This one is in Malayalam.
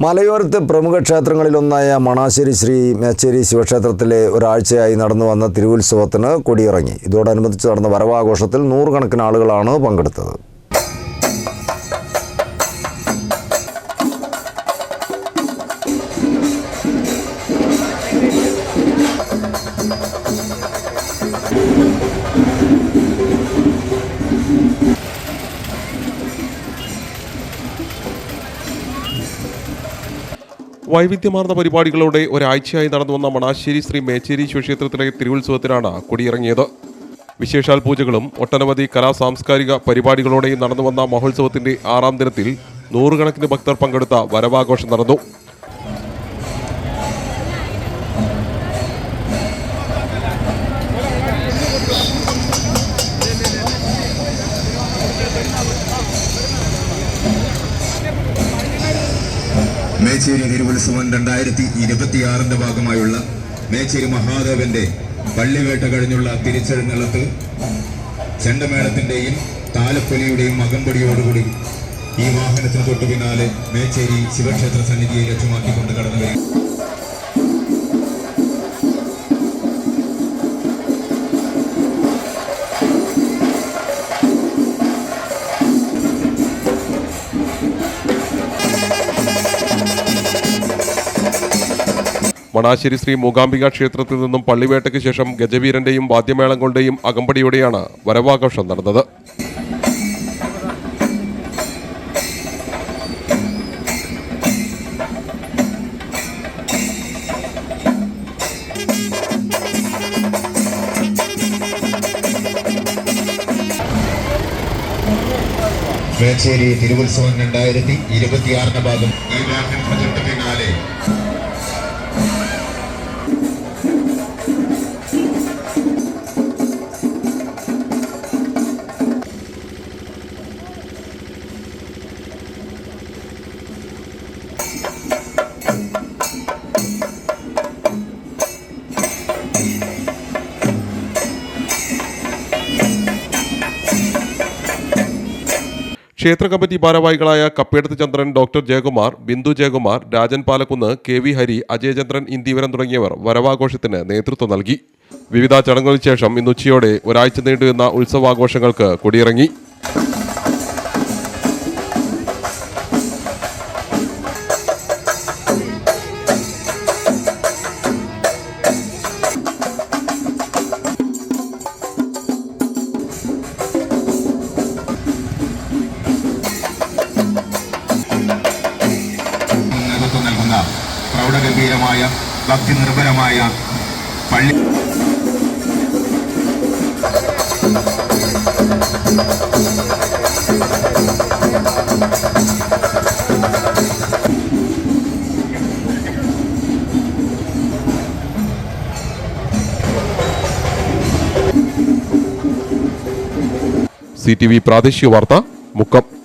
മലയോരത്തെ പ്രമുഖ ക്ഷേത്രങ്ങളിലൊന്നായ മണാശ്ശേരി ശ്രീ മേച്ചേരി ശിവക്ഷേത്രത്തിലെ ഒരാഴ്ചയായി നടന്നു വന്ന തിരുവുത്സവത്തിന് കൊടിയിറങ്ങി. ഇതോടനുബന്ധിച്ച് നടന്ന വരവാഘോഷത്തിൽ നൂറുകണക്കിന് ആളുകളാണ് പങ്കെടുത്തത്. വൈവിധ്യമാർന്ന പരിപാടികളോടെ ഒരാഴ്ചയായി നടന്നുവന്ന മണാശ്ശേരി ശ്രീ മേച്ചേരി ശിവക്ഷേത്രത്തിലെ തിരുവുത്സവത്തിനാണ് കൊടിയിറങ്ങിയത്. വിശേഷാൽ പൂജകളും ഒട്ടനവധി സാംസ്കാരിക പരിപാടികളോടെയും നടന്നുവന്ന മഹോത്സവത്തിന്റെ 6ാം ദിനത്തിൽ നൂറുകണക്കിന് ഭക്തർ പങ്കെടുത്ത വരവാഘോഷം നടന്നു. മേച്ചേരി തിരുവുത്സവം 2026 ഭാഗമായുള്ള മേച്ചേരി മഹാദേവന്റെ പള്ളിവേട്ട കഴിഞ്ഞുള്ള തിരിച്ചെഴുന്നള്ളത്ത് ചെണ്ടമേളത്തിന്റെയും താലപ്പൊലിയുടെയും അകമ്പടിയോടുകൂടി ഈ വാഹനത്തിന് തൊട്ടു പിന്നാലെ മേച്ചേരി ശിവക്ഷേത്ര സന്നിധിയെ ലക്ഷ്യമാക്കിക്കൊണ്ട് കടന്നു വരും. മണാശ്ശേരി ശ്രീ മൂകാംബിക ക്ഷേത്രത്തിൽ നിന്നും പള്ളിവേട്ടയ്ക്ക് ശേഷം ഗജവീരന്റെയും വാദ്യമേളങ്ങളുടെയും അകമ്പടിയോടെയാണ് വരവാഘോഷം നടന്നത്. മേച്ചേരി തിരുവുത്സവം 2026 ഭാഗം ഈ വാഹനത്തിന് തൊട്ടു പിന്നാലെ ക്ഷേത്ര കമ്മിറ്റി ഭാരവാഹികളായ കപ്പേടത്ത് ചന്ദ്രൻ, ഡോക്ടർ ജയകുമാർ, ബിന്ദു ജയകുമാർ, രാജൻ പാലക്കുന്ന്, KV ഹരി, അജയചന്ദ്രൻ ഇന്ദിവരൻ തുടങ്ങിയവർ വരവാഘോഷത്തിന് നേതൃത്വം നൽകി. വിവിധ ചടങ്ങുകൾക്ക് ശേഷം ഇന്ന് ഉച്ചയോടെ ഒരാഴ്ച നീണ്ടുനിന്ന ഉത്സവാഘോഷങ്ങൾക്ക് കൊടിയിറങ്ങി. പ്രൗഢഗംഭീരമായ ഭക്തി നിർഭരമായ പള്ളി CTV പ്രാദേശിക വാർത്ത മുക്കം.